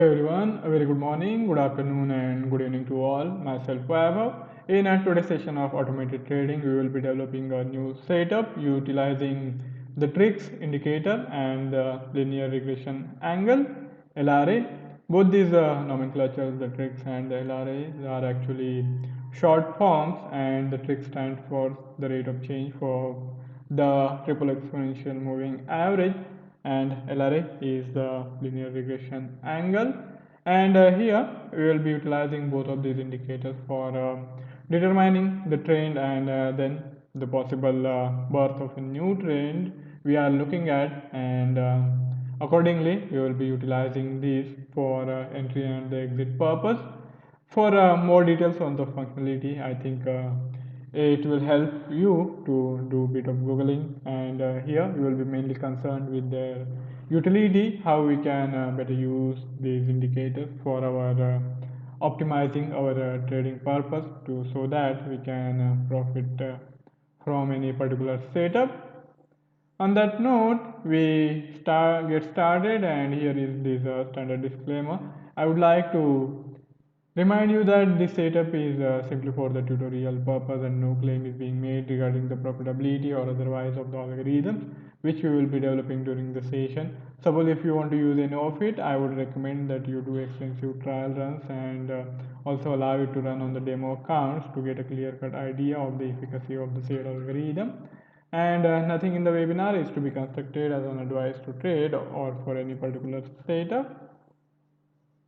Everyone, a very good morning, good afternoon, and good evening to all. Myself, Vaibhav. In our today's session of automated trading, we will be developing a new setup utilizing the TRIX indicator and the linear regression angle (LRA). Both these nomenclatures, the TRIX and the LRA, are actually short forms, and the TRIX stands for the rate of change for the triple exponential moving average, and LRA is the linear regression angle. And here we will be utilizing both of these indicators for determining the trend and then the possible birth of a new trend we are looking at, and accordingly we will be utilizing these for entry and the exit purpose. For more details on the functionality, I think it will help you to do a bit of googling, and here we will be mainly concerned with their utility, how we can better use these indicators for our optimizing our trading purpose to so that we can profit from any particular setup. On that note, we get started, and here is this standard disclaimer. I would like to remind you that this setup is simply for the tutorial purpose, and no claim is being made regarding the profitability or otherwise of the algorithms which we will be developing during the session. Suppose if you want to use any of it, I would recommend that you do extensive trial runs and also allow it to run on the demo accounts to get a clear cut idea of the efficacy of the said algorithm. And nothing in the webinar is to be constructed as an advice to trade or for any particular setup.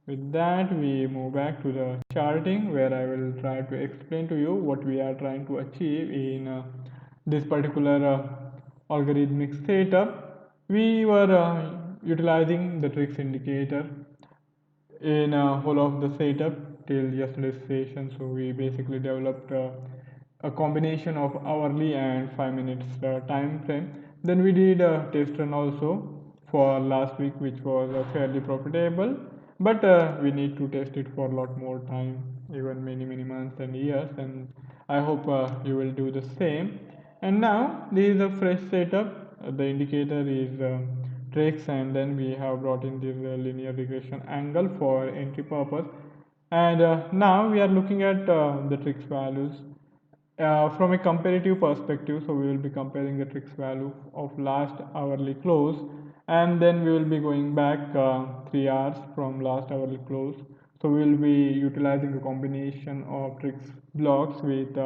With that, we move back to the charting, where I will try to explain to you what we are trying to achieve in this particular algorithmic setup. We were utilizing the TRIX indicator in whole of the setup till yesterday's session. So we basically developed a combination of hourly and 5 minutes time frame. Then we did a test run also for last week, which was fairly profitable, but we need to test it for a lot more time, even many months and years, and I hope you will do the same. And now this is a fresh setup. The indicator is TRIX, and then we have brought in this linear regression angle for entry purpose. And now we are looking at the TRIX values from a comparative perspective. So we will be comparing the TRIX value of last hourly close, and then we will be going back 3 hours from last hourly close. So we will be utilizing a combination of TRIX blocks with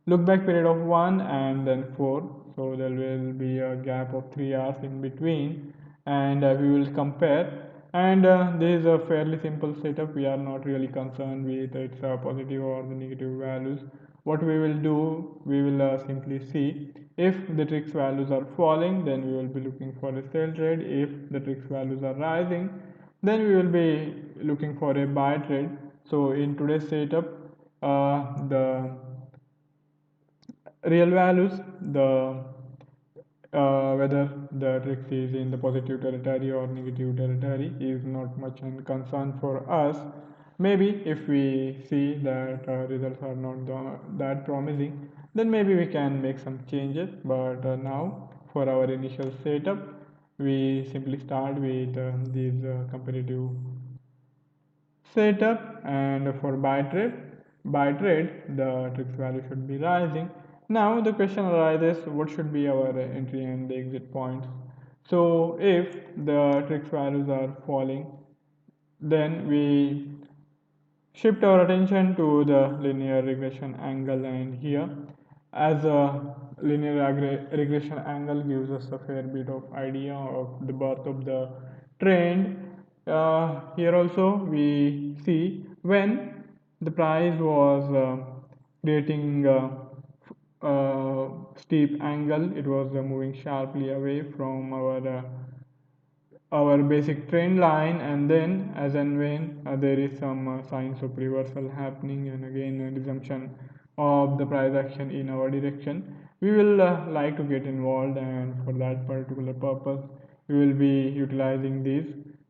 look back period of 1 and then 4. So there will be a gap of 3 hours in between, and we will compare. And this is a fairly simple setup. We are not really concerned with its positive or the negative values. What we will do, we will simply see if the TRIX values are falling, then we will be looking for a sell trade. If the TRIX values are rising, then we will be looking for a buy trade. So in today's setup, the real values, the whether the TRIX is in the positive territory or negative territory is not much in concern for us. Maybe if we see that results are not that promising, then maybe we can make some changes. But now for our initial setup, we simply start with these comparative setup, and for buy trade the TRIX value should be rising. Now the question arises, what should be our entry and the exit points? So if the TRIX values are falling, then we shift our attention to the linear regression angle, and here, as a linear regression angle gives us a fair bit of idea of the birth of the trend. Here also we see when the price was creating steep angle, it was moving sharply away from our basic trend line, and then as and when there is some signs of reversal happening and again a resumption of the price action in our direction, we will like to get involved, and for that particular purpose we will be utilizing this.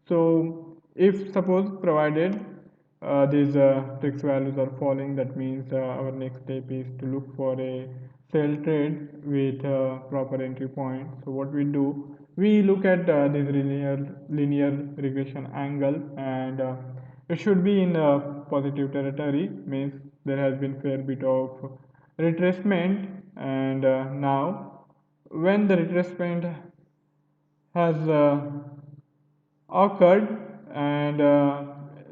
So if suppose provided these TRIX values are falling, that means our next step is to look for a sell trade with a proper entry point. So what we do, we look at this linear regression angle, and it should be in positive territory, means there has been fair bit of retracement. And now when the retracement has occurred, and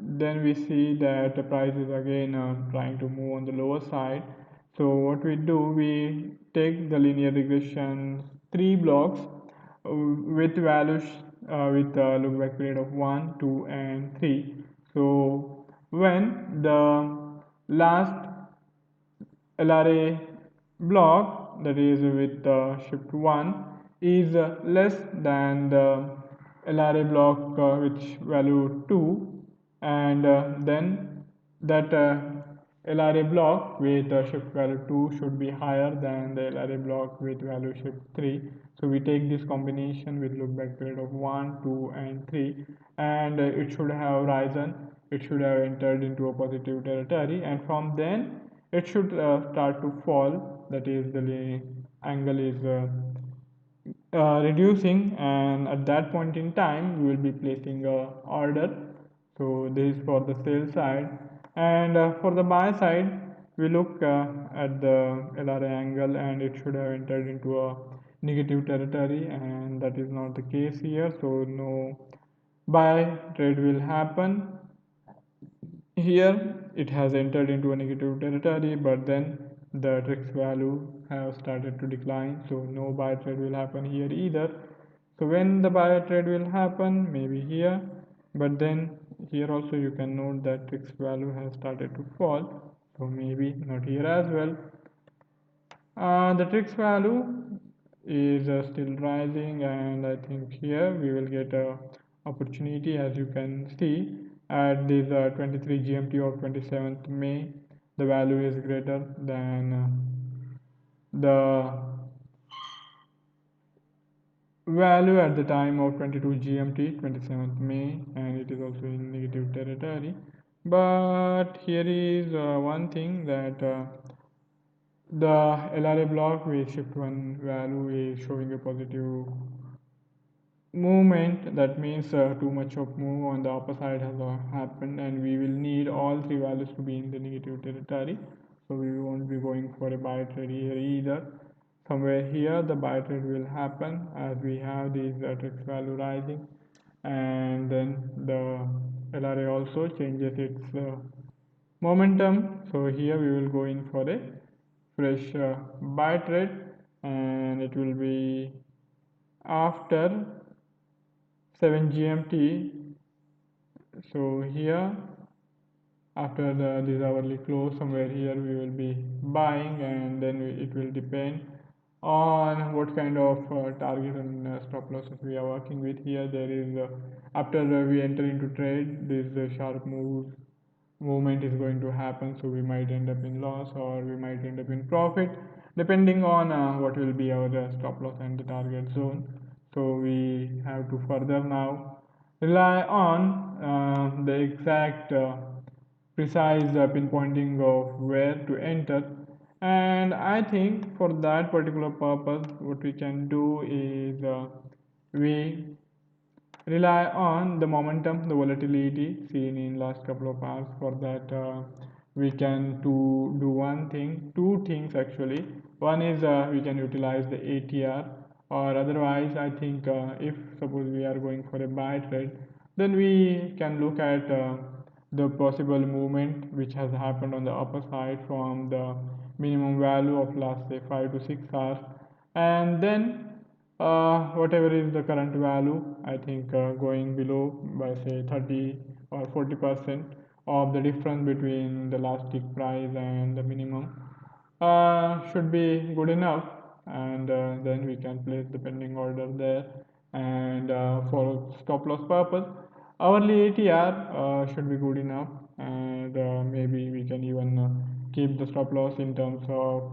then we see that the price is again trying to move on the lower side. So what we do, we take the linear regression three blocks with values with look back period of 1, 2 and 3. So when the last LRA block, that is with shift 1, is less than the LRA block which value 2, and then that LRA block with shift value 2 should be higher than the LRA block with value shift 3. So we take this combination with look back period of 1, 2 and 3, and it should have risen, it should have entered into a positive territory, and from then it should start to fall, that is the angle is reducing, and at that point in time we will be placing a order. So this is for the sell side, and for the buy side we look at the LRA angle, and it should have entered into a negative territory, and that is not the case here, so no buy trade will happen. Here it has entered into a negative territory, but then the TRIX value have started to decline, so no buy trade will happen here either. So when the buy trade will happen, maybe here, but then here also you can note that TRIX value has started to fall, so maybe not here as well. The TRIX value is still rising, and I think here we will get a opportunity. As you can see at this 23 GMT of 27th May, the value is greater than the value at the time of 22 GMT 27th May, and it is also in negative territory. But here is one thing, that the LRA block with shift 1 value is showing a positive movement. That means too much of move on the upper side has happened, and we will need all three values to be in the negative territory. So we won't be going for a buy trade here either. Somewhere here the buy trade will happen, as we have these TRIX value rising, and then the LRA also changes its momentum. So here we will go in for a fresh buy trade, and it will be after 7 GMT. So here after this hourly close, somewhere here we will be buying, and then it will depend on what kind of target and stop losses we are working with. Here there is after we enter into trade, this sharp movement is going to happen, so we might end up in loss or we might end up in profit, depending on what will be our stop loss and the target zone. So we have to further now rely on the exact precise pinpointing of where to enter. And I think for that particular purpose, what we can do is we rely on the momentum, the volatility seen in last couple of hours. For that we can do one thing, two things actually. One is we can utilize the ATR, or otherwise I think if suppose we are going for a buy trade, then we can look at the possible movement which has happened on the upper side from the minimum value of last say 5 to 6 hours, and then whatever is the current value, I think going below by say 30 or 40% of the difference between the last tick price and the minimum should be good enough, and then we can place the pending order there. And for stop loss purpose, hourly ATR should be good enough, and maybe we can even keep the stop loss in terms of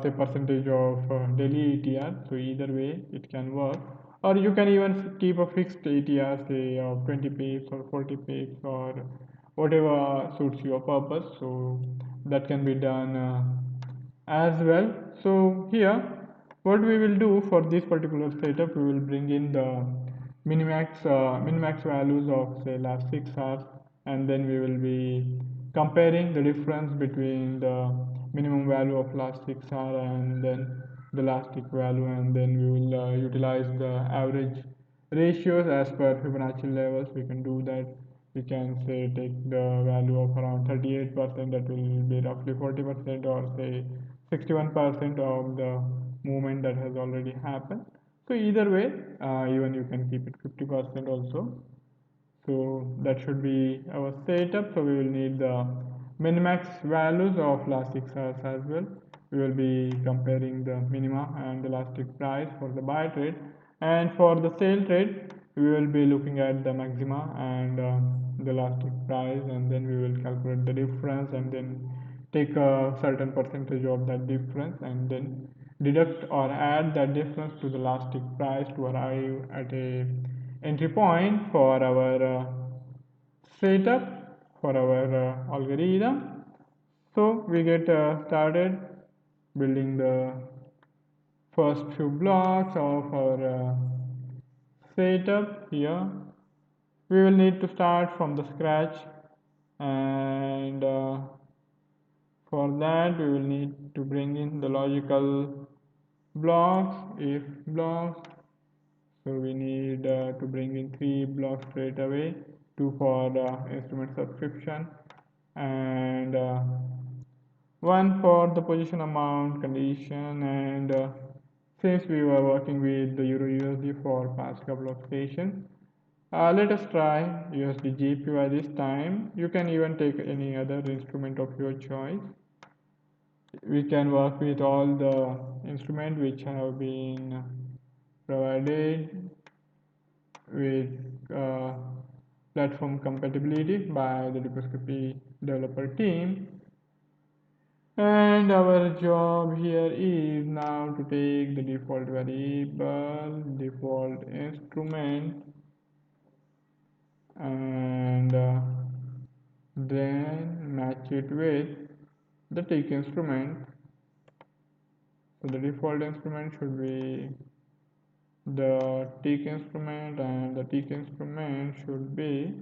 say percentage of daily ATR. So either way it can work, or you can even keep a fixed ATR say of 20 pips or 40 pips or whatever suits your purpose. So that can be done as well. So here What we will do for this particular setup, we will bring in the minimax values of say last 6 hours, and then we will be comparing the difference between the minimum value of last 6 hours and then the last tick value, and then we will utilize the average ratios as per Fibonacci levels. We can do that. We can say take the value of around 38%, that will be roughly 40%, or say 61% of the movement that has already happened. So either way, even you can keep it 50% also. So that should be our setup. So we will need the minimax values of last 6 hours as well. We will be comparing the minima and the last tick price for the buy trade, and for the sell trade we will be looking at the maxima and the last tick price, and then we will calculate the difference and then take a certain percentage of that difference and then deduct or add that difference to the last tick price to arrive at a entry point for our setup for our algorithm. So we get started building the first few blocks of our setup here. We will need to start from the scratch, and for that we will need to bring in the logical blocks, if blocks. So we need to bring in 3 blocks straight away, 2 for instrument subscription and 1 for the position amount condition. And since we were working with the Euro USD for past couple of sessions, let us try USD JPY this time. You can even take any other instrument of your choice. We can work with all the instruments which have been provided with platform compatibility by the Liposcopy developer team. And our job here is now to take the default variable, default instrument, and then match it with the tick instrument. So the default instrument should be the tick instrument, and the tick instrument should be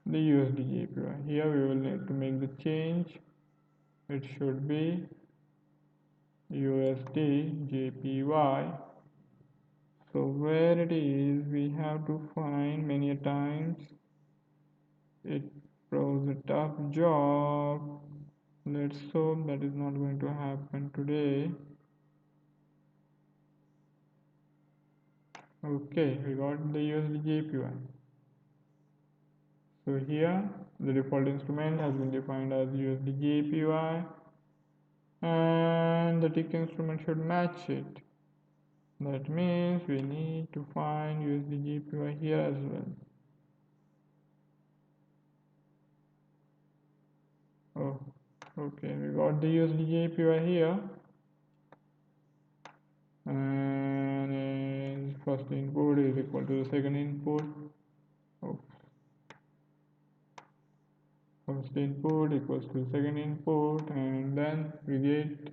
the USD JPY. Here we will need to make the change. It should be USD JPY. So where it is, we have to find many a times. It was a tough job. Let's hope that is not going to happen today. Okay, we got the USD JPY. So here the default instrument has been defined as USD JPY, and the tick instrument should match it. That means we need to find USD JPY here as well. Oh, okay, we got the USD JPY here, and first input is equal to the second input. Oh, first input equals to second input, and then we get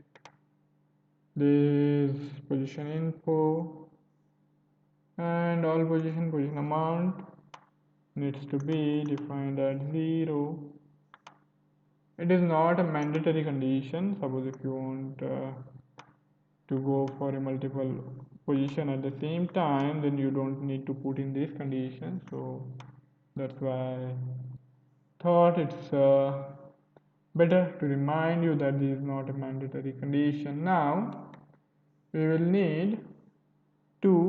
this position info, and all position amount needs to be defined at 0. It is not a mandatory condition. Suppose if you want to go for a multiple position at the same time, then you don't need to put in this condition. So that's why I thought it's better to remind you that this is not a mandatory condition. Now we will need 2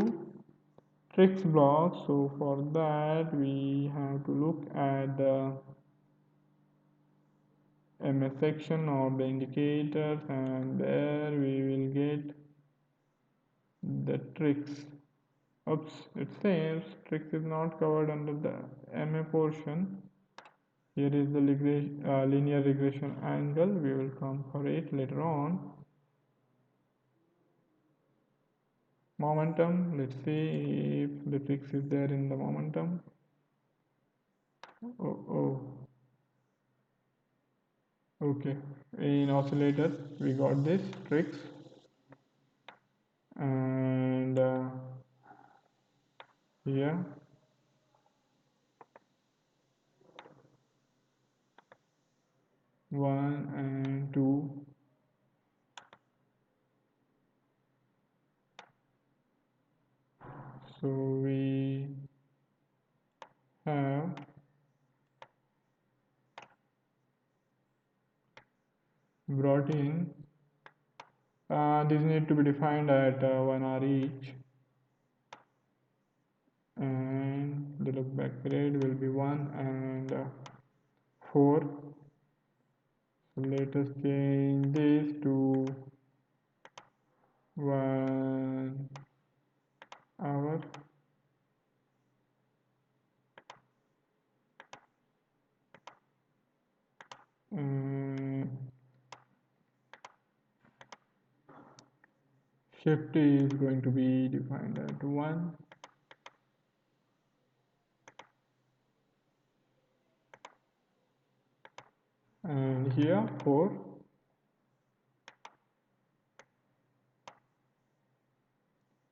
TRIX blocks. So for that we have to look at the MS section of the indicators, and there we will get the TRIX. Oops, it seems TRIX is not covered under the MA portion. Here is the linear regression angle. We will come for it later on. Momentum, let's see if the TRIX is there in the momentum. Oh. Okay, in oscillator we got this TRIX. and here 1 and 2. So we have brought in these need to be defined at 1 hour each, and the look back period will be 1 and 4. So let us change this to 1 hour. And shift is going to be defined at 1. And here 4.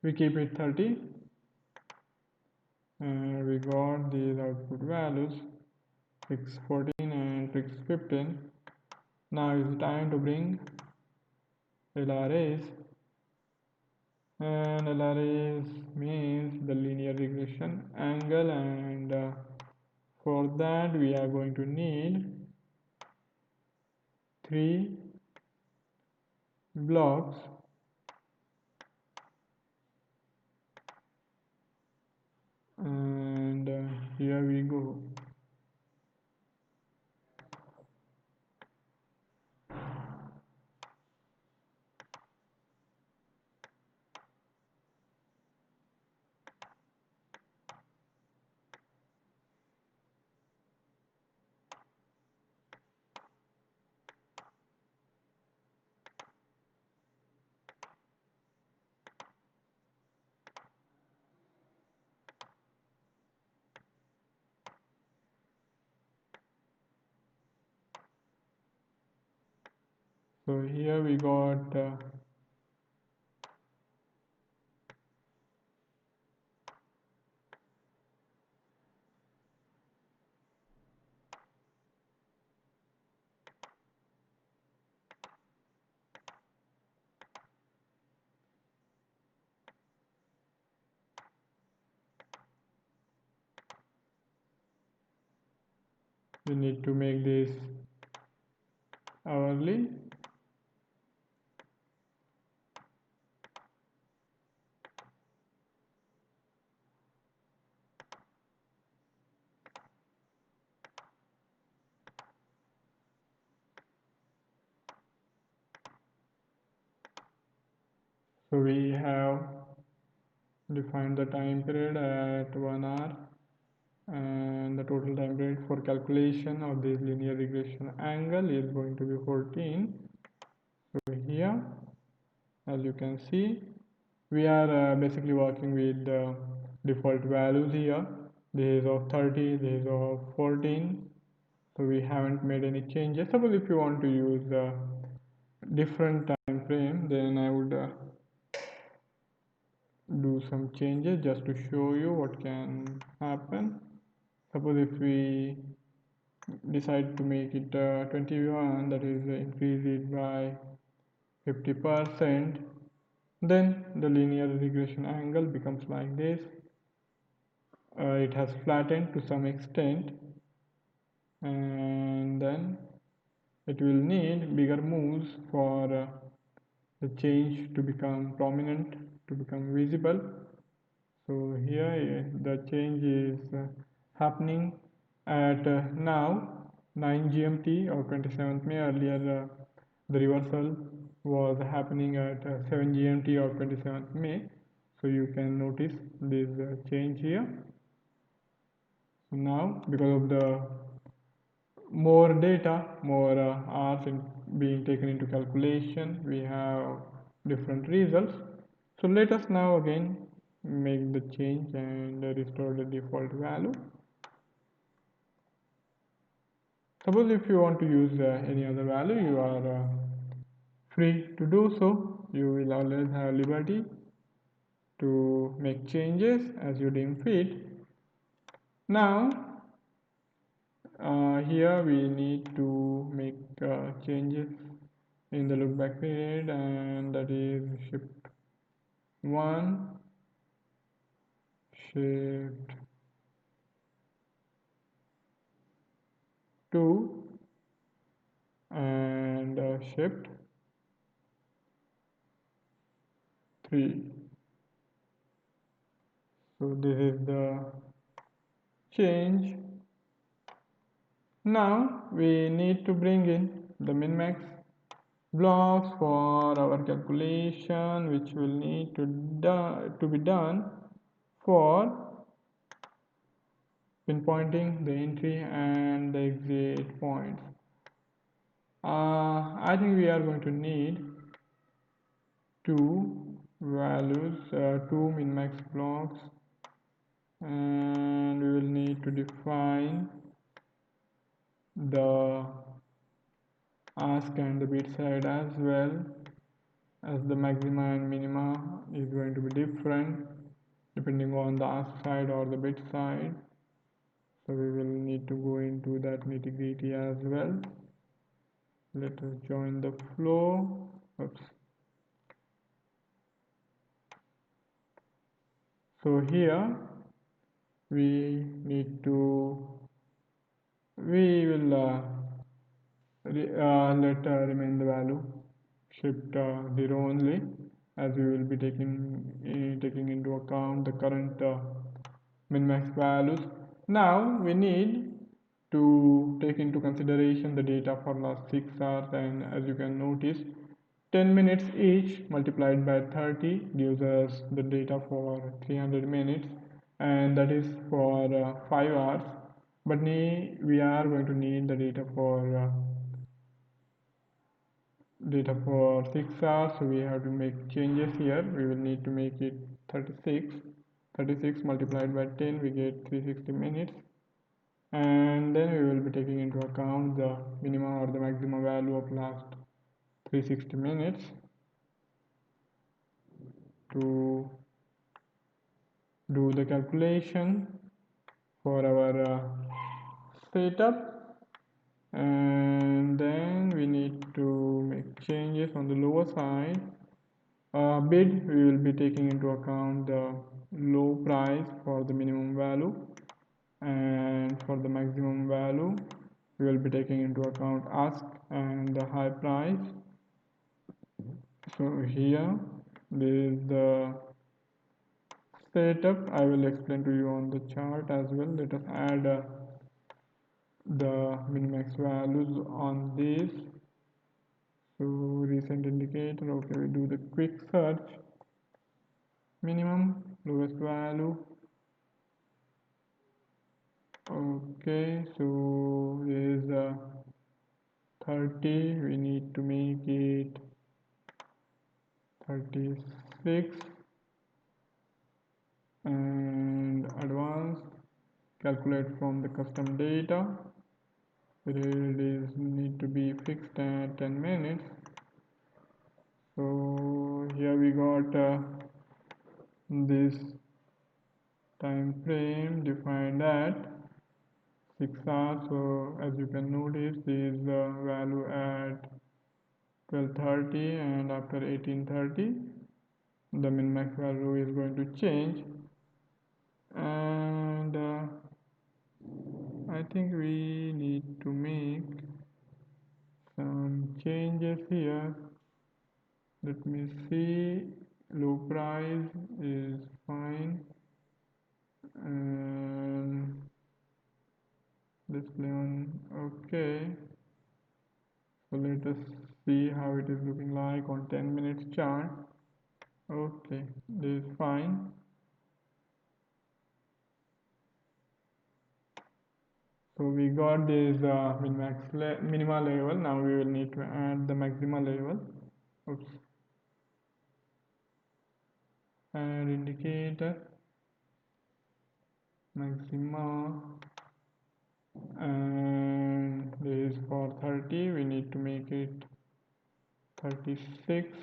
We keep it 30. And we got these output values, TRIX 14 and TRIX 15. Now it's time to bring LRAs, and LRAs means the linear regression angle, and for that we are going to need 3 blocks, and here we go. So here we got we need to make this hourly. So we have defined the time period at 1 hour, and the total time period for calculation of this linear regression angle is going to be 14. So here, as you can see, we are basically working with the default values here. This is of 30, this is of 14. So we haven't made any changes. Suppose if you want to use a different time frame, then I would do some changes just to show you what can happen. Suppose if we decide to make it 21, that is increase it by 50%, then the linear regression angle becomes like this. It has flattened to some extent, and then it will need bigger moves for the change to become prominent, to become visible. So here the change is happening at now 9 GMT or 27th May. Earlier the reversal was happening at 7 GMT or 27th May. So you can notice this change here. So now, because of the more data, more hours being taken into calculation, we have different results. So let us now again make the change and restore the default value. Suppose if you want to use any other value, you are free to do so. You will always have liberty. to make changes as you deem fit. Now here we need to make changes in the look back period, and that is shift 1, shift 2, and shift 3. So this is the change. Now we need to bring in the min-max blocks for our calculation, which will need to be done for pinpointing the entry and the exit points. I think we are going to need two values, two min-max blocks, and we will need to define the ask and the bit side as well, as the maxima and minima is going to be different depending on the ask side or the bit side. So we will need to go into that nitty-gritty as well. Let us join the flow. Oops. So here we need to, we will let remain the value shift 0 only, as we will be taking into account the current min-max values. Now we need to take into consideration the data for last 6 hours, and as you can notice, 10 minutes each multiplied by 30 gives us the data for 300 minutes, and that is for 5 hours. But we are going to need the data for 6 hours, so we have to make changes here. We will need to make it 36 multiplied by 10, we get 360 minutes, and then we will be taking into account the minimum or the maximum value of last 360 minutes to do the calculation for our setup. And then we need to make changes on the lower side. Bid, we will be taking into account the low price for the minimum value, and for the maximum value we will be taking into account ask and the high price. So here this is the setup. I will explain to you on the chart as well. Let us add the min-max values on this. So recent indicator, okay, we do the quick search, minimum, lowest value. Okay, so there is 30, we need to make it 36, and advanced, calculate from the custom data. Period is need to be fixed at 10 minutes. So here we got this time frame defined at 6 hours. So as you can notice, this is the value at 12:30, and after 18:30 the min-max value is going to change. And I think we need to make some changes here. Let me see. Low price is fine, and display on, okay. So let us see how it is looking like on 10 minutes chart. Okay, this is fine. So we got this minima level. Now we will need to add the maxima level. Oops. Add indicator, maxima, and this is for 30. We need to make it 36.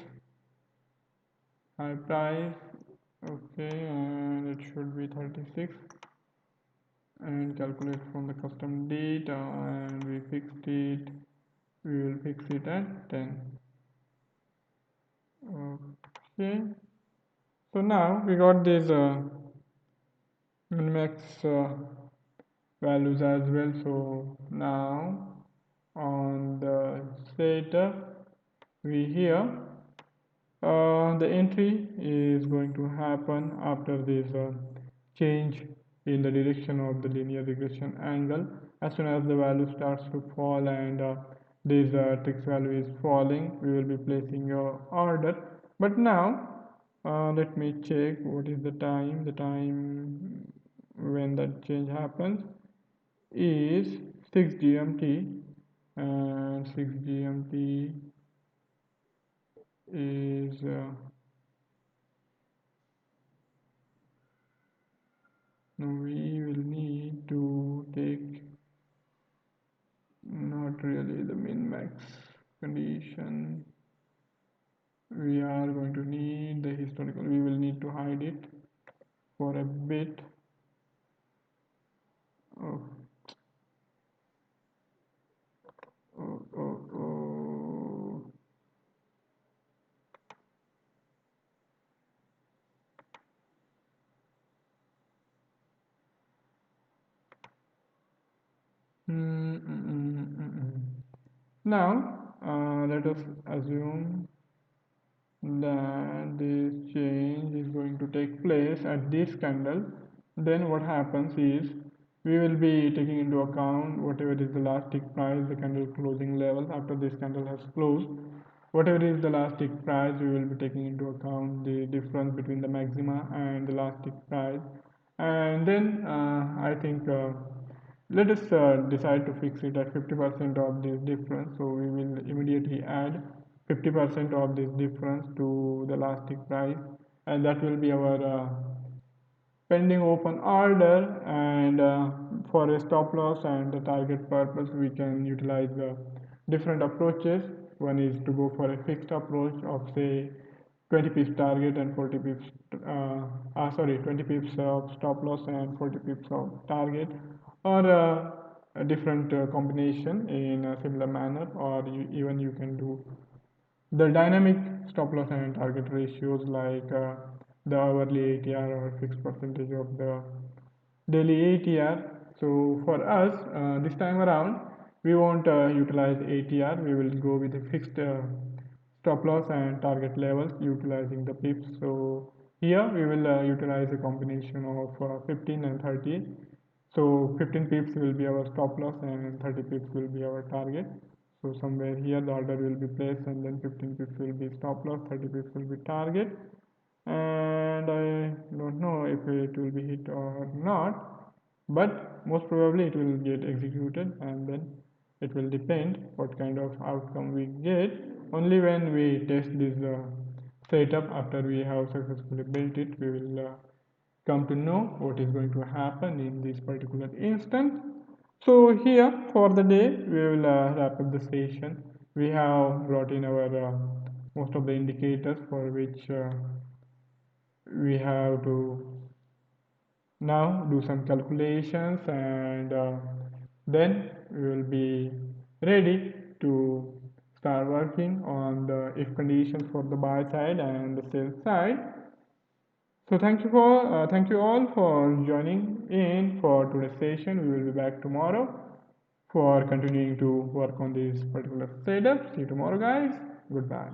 High price, Okay, and it should be 36, and calculate from the custom data, and we fixed it, we will fix it at 10. Okay, so now we got these min-max values as well. So now on the setup, we here the entry is going to happen after this change in the direction of the linear regression angle. As soon as the value starts to fall and this TRIX value is falling, we will be placing your order. But now let me check what is the time. The time when that change happens is 6 GMT, and 6 GMT is now we will need to take not really the min max condition. We are going to need the historical. We will need to hide it for a bit. Oh, oh, oh, oh. Now, let us assume that this change is going to take place at this candle. Then what happens is we will be taking into account whatever is the last tick price, the candle closing level after this candle has closed. Whatever is the last tick price, we will be taking into account the difference between the maxima and the last tick price. And then I think let us decide to fix it at 50% of this difference. So we will immediately add 50% of this difference to the last tick price, and that will be our pending open order. And for a stop loss and the target purpose, we can utilize different approaches. One is to go for a fixed approach of say 20 pips target and 40 pips 20 pips of stop loss and 40 pips of target, or a different combination in a similar manner, or even you can do the dynamic stop loss and target ratios like the hourly ATR or fixed percentage of the daily ATR. So for us, this time around, we won't utilize ATR. We will go with a fixed stop loss and target levels utilizing the pips. So here we will utilize a combination of 15 and 30. So 15 pips will be our stop loss and 30 pips will be our target. So somewhere here the order will be placed, and then 15 pips will be stop loss, 30 pips will be target. And I don't know if it will be hit or not, but most probably it will get executed, and then it will depend what kind of outcome we get. Only when we test this setup after we have successfully built it, we will come to know what is going to happen in this particular instance. So here for the day we will wrap up the session. We have brought in our most of the indicators for which we have to now do some calculations, and then we will be ready to start working on the if conditions for the buy side and the sell side. So thank you all for joining in for today's session. We will be back tomorrow for continuing to work on this particular setup. See you tomorrow, guys. Goodbye.